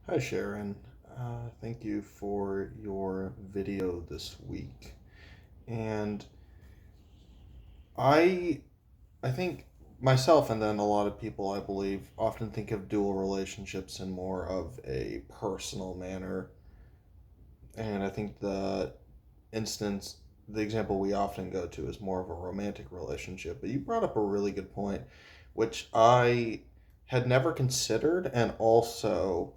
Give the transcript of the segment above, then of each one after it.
Hi Sharon, thank you for your video this week. And I, I think myself and then a lot of people I believe often think of dual relationships in more of a personal manner. And I think the example we often go to is more of a romantic relationship. But you brought up a really good point, which I had never considered, and also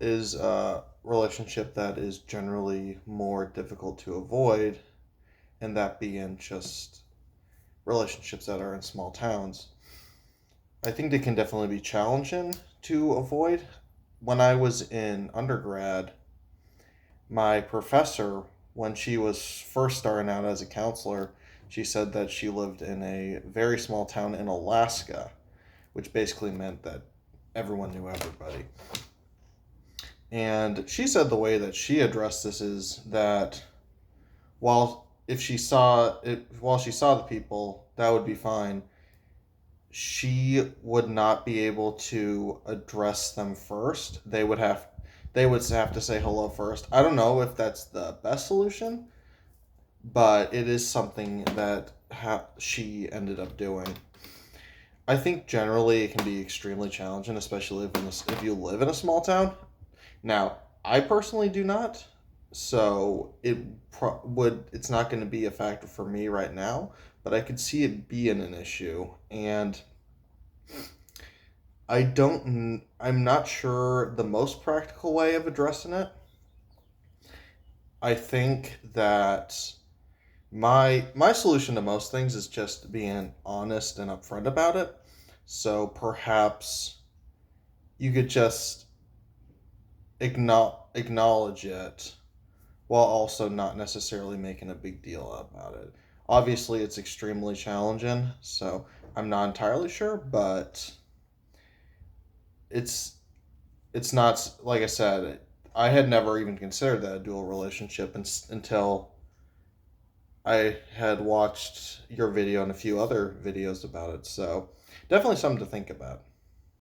is a relationship that is generally more difficult to avoid, and that being just relationships that are in small towns. I think they can definitely be challenging to avoid. When I was in undergrad, my professor, when she was first starting out as a counselor, she said that she lived in a very small town in Alaska, which basically meant that everyone knew everybody. And she said the way that she addressed this is that while she saw the people, that would be fine. She would not be able to address them first. They would have to say hello first. I don't know if that's the best solution, but it is something that she ended up doing. I think generally it can be extremely challenging, especially if you live in a small town. Now, I personally do not, so it's not going to be a factor for me right now, but I could see it being an issue, and I'm not sure the most practical way of addressing it. I think that my solution to most things is just being honest and upfront about it. So perhaps you could just acknowledge it while also not necessarily making a big deal about it. Obviously, it's extremely challenging, so I'm not entirely sure, but it's it's not like I said. I had never even considered that a dual relationship until I had watched your video and a few other videos about it. So definitely something to think about.